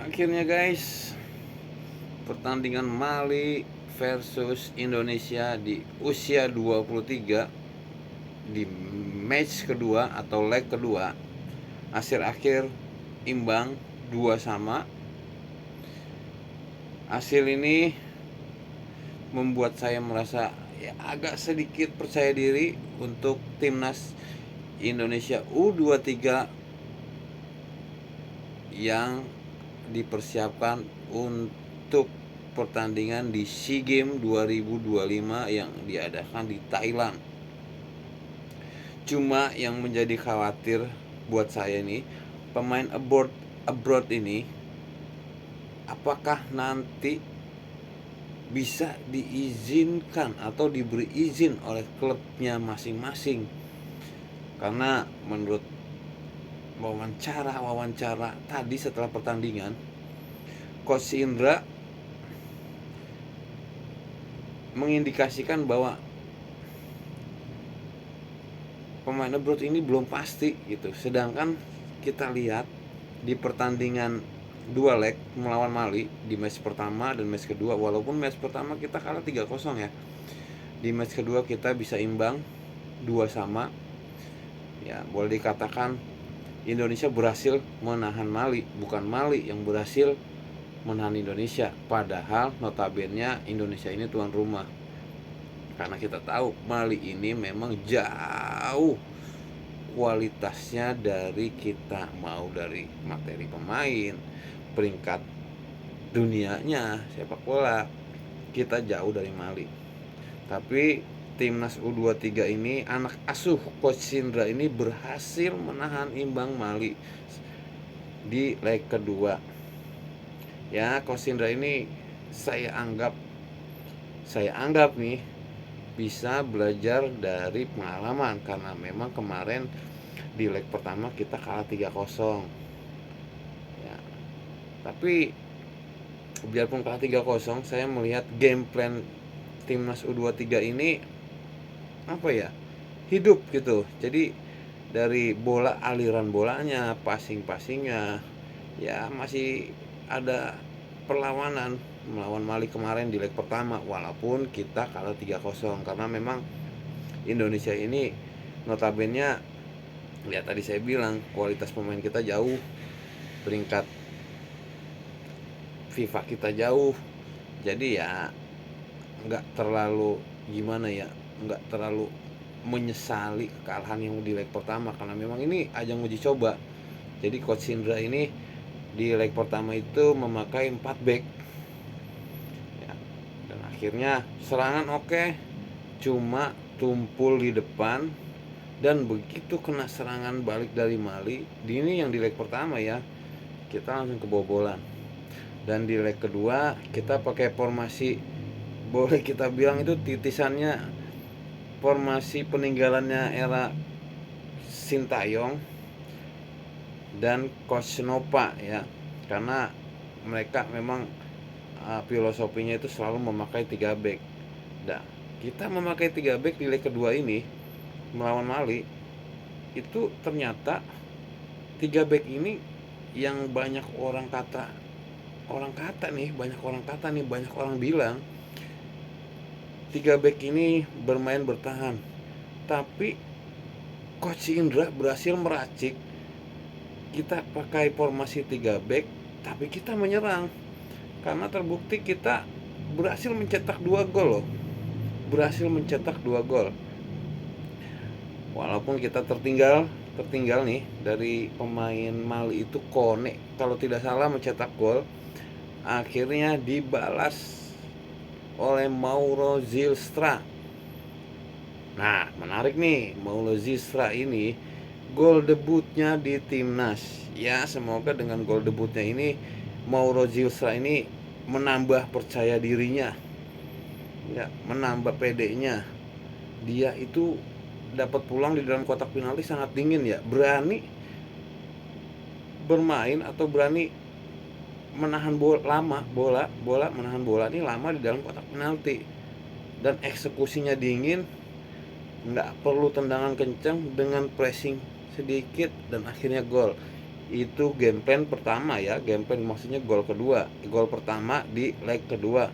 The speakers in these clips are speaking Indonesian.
Akhirnya guys, pertandingan Mali versus Indonesia di usia 23 di match kedua atau leg kedua, hasil akhir imbang 2-2. Hasil ini membuat saya merasa ya agak sedikit percaya diri untuk timnas Indonesia U23 yang dipersiapkan untuk pertandingan di SEA Games 2025 yang diadakan di Thailand. Cuma yang menjadi khawatir buat saya nih, pemain abroad ini apakah nanti bisa diizinkan atau diberi izin oleh klubnya masing-masing. Karena menurut wawancara tadi setelah pertandingan, Coach Indra mengindikasikan bahwa pemain abroad ini belum pasti gitu. Sedangkan kita lihat di pertandingan dua leg melawan Mali di match pertama dan match kedua, walaupun match pertama kita kalah 3-0 ya, di match kedua kita bisa imbang 2-2. Ya, boleh dikatakan Indonesia berhasil menahan Mali, bukan Mali yang berhasil menahan Indonesia. Padahal notabene Indonesia ini tuan rumah. Karena kita tahu Mali ini memang jauh kualitasnya dari kita, mau dari materi pemain, peringkat dunianya sepak bola, kita jauh dari Mali. Tapi timnas U23 ini, anak asuh Coach Indra ini berhasil menahan imbang Mali di leg kedua. Ya, Coach Indra ini saya anggap nih bisa belajar dari pengalaman, karena memang kemarin di leg pertama kita kalah 3-0 ya. Tapi biarpun kalah 3-0, saya melihat game plan timnas U23 ini apa ya, hidup gitu. Jadi dari bola, aliran bolanya, passingnya ya masih ada perlawanan melawan Mali kemarin di leg pertama, walaupun kita kalah 3-0. Karena memang Indonesia ini notabene ya tadi saya bilang kualitas pemain kita jauh, peringkat FIFA kita jauh. Jadi ya nggak terlalu gimana ya, nggak terlalu menyesali kekalahan yang di leg pertama, karena memang ini ajang uji coba. Jadi Coach Indra ini di leg pertama itu memakai 4 back ya, dan akhirnya serangan oke, cuma tumpul di depan. Dan begitu kena serangan balik dari Mali, ini yang di leg pertama ya, kita langsung kebobolan. Dan di leg kedua kita pakai formasi, boleh kita bilang itu titisannya formasi peninggalannya era Sintayong dan Coach Nova ya. Karena mereka memang filosofinya itu selalu memakai 3 back. Nah, kita memakai 3 back di leg kedua ini melawan Mali, itu ternyata 3 back ini yang banyak orang bilang 3 back ini bermain bertahan. Tapi Coach Indra berhasil meracik kita pakai formasi 3 back, tapi kita menyerang. Karena terbukti kita berhasil mencetak 2 gol loh. Walaupun kita tertinggal nih dari pemain Mali itu, Kone kalau tidak salah mencetak gol, akhirnya dibalas oleh Mauro Zilstra. Nah, menarik nih, Mauro Zilstra ini gol debutnya di timnas. Ya, semoga dengan gol debutnya ini Mauro Zilstra ini menambah percaya dirinya, ya, menambah PD-nya. Dia itu dapat pulang di dalam kotak penalti sangat dingin ya, berani bermain atau berani menahan menahan bola ini lama di dalam kotak penalti, dan eksekusinya dingin, nggak perlu tendangan kencang, dengan pressing sedikit dan akhirnya gol. Itu game plan pertama ya, game plan maksudnya gol kedua, gol pertama di leg kedua.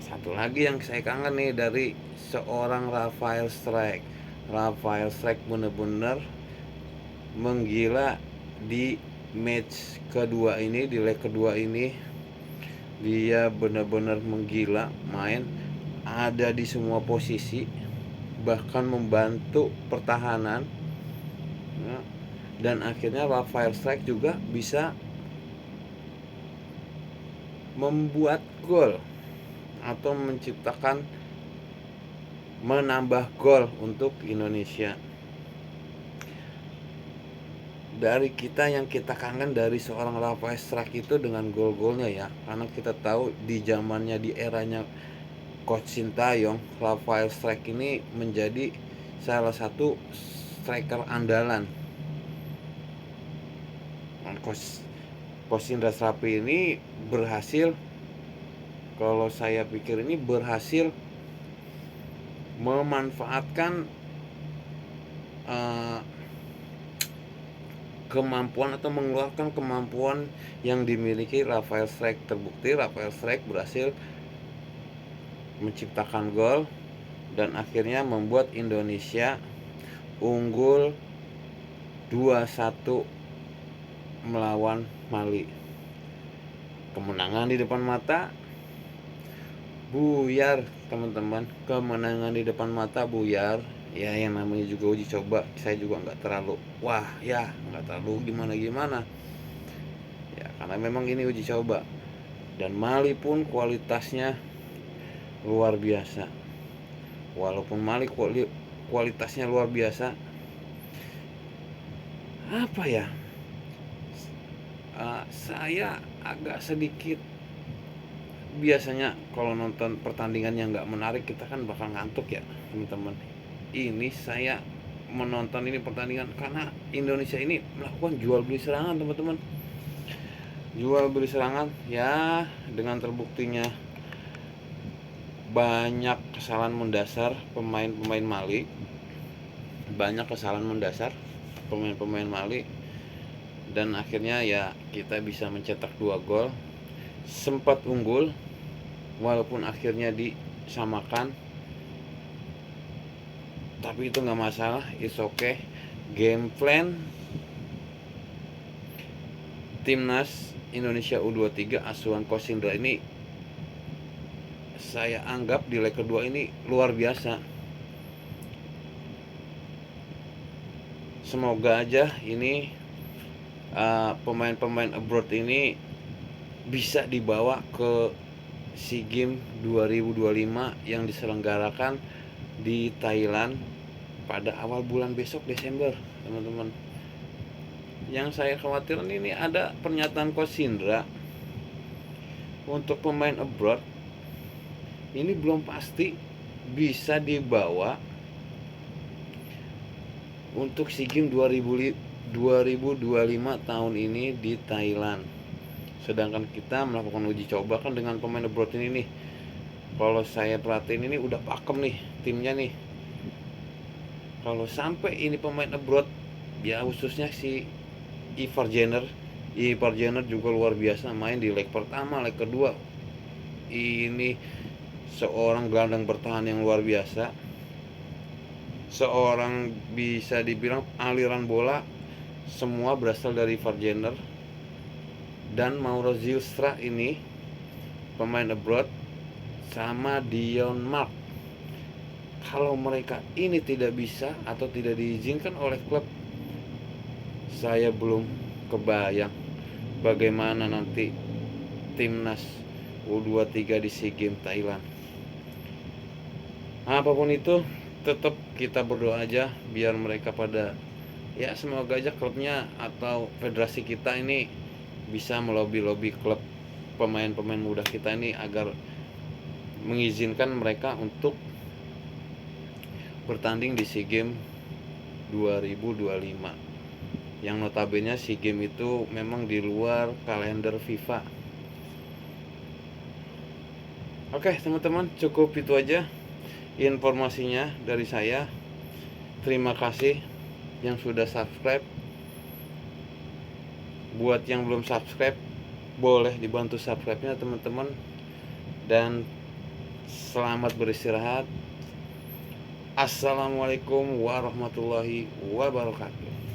Satu lagi yang saya kangen nih dari seorang Rafael Strike. Rafael Strike bener-bener menggila di match kedua ini, di leg kedua ini. Dia benar-benar menggila, main ada di semua posisi, bahkan membantu pertahanan ya. Dan akhirnya Rafael Strike juga bisa membuat gol atau menciptakan, menambah gol untuk Indonesia. Dari kita yang kita kangen dari seorang Rafael Strike itu dengan gol-golnya ya, karena kita tahu di zamannya, di eranya Coach Sintayong, Rafael Strike ini menjadi salah satu striker andalan. Coach Indra Srapi ini berhasil, kalau saya pikir ini berhasil memanfaatkan kemampuan atau mengeluarkan kemampuan yang dimiliki Rafael Strike. Terbukti Rafael Strike berhasil menciptakan gol dan akhirnya membuat Indonesia unggul 2-1 melawan Mali. Kemenangan di depan mata, buyar teman-teman, kemenangan di depan mata buyar. Ya yang namanya juga uji coba, saya juga nggak terlalu nggak terlalu gimana ya, karena memang ini uji coba. Dan Mali pun kualitasnya luar biasa. Walaupun Mali kualitasnya luar biasa, apa ya, saya agak sedikit, biasanya kalau nonton pertandingan yang nggak menarik kita kan bakal ngantuk ya teman-teman. Ini saya menonton ini pertandingan karena Indonesia ini melakukan jual beli serangan teman-teman, jual beli serangan ya, dengan terbuktinya banyak kesalahan mendasar pemain-pemain Mali, banyak kesalahan mendasar pemain-pemain Mali, dan akhirnya ya kita bisa mencetak 2 gol, sempat unggul walaupun akhirnya disamakan, tapi itu nggak masalah, it's okay. Game plan timnas Indonesia U23 asuhan Coach Indra ini saya anggap di leg kedua ini luar biasa. Semoga aja ini pemain-pemain abroad ini bisa dibawa ke SEA Games 2025 yang diselenggarakan di Thailand pada awal bulan besok, Desember teman-teman. Yang saya khawatir ini ada pernyataan Coach Indra untuk pemain abroad ini belum pasti bisa dibawa untuk SEA Games 2025 tahun ini di Thailand. Sedangkan kita melakukan uji coba kan dengan pemain abroad ini nih. Kalau saya perhatiin ini udah pakem nih timnya nih. Kalau sampai ini pemain abroad ya, khususnya si Ivar Jenner juga luar biasa main di leg pertama, leg kedua. Ini seorang gelandang bertahan yang luar biasa. Seorang bisa dibilang aliran bola semua berasal dari Ivar Jenner. Dan Mauro Zylstra ini pemain abroad sama Dion Mark. Kalau mereka ini tidak bisa atau tidak diizinkan oleh klub, saya belum kebayang bagaimana nanti timnas U23 di SEA Games Thailand. Apapun itu, tetap kita berdoa aja biar mereka pada, ya semoga aja klubnya atau federasi kita ini bisa melobi klub pemain-pemain muda kita ini agar mengizinkan mereka untuk bertanding di SEA Games 2025 yang notabene SEA Games itu memang di luar kalender FIFA. Oke teman-teman, cukup itu aja informasinya dari saya. Terima kasih yang sudah subscribe. Buat yang belum subscribe, boleh dibantu subscribe-nya teman-teman. Dan selamat beristirahat. Assalamualaikum warahmatullahi wabarakatuh.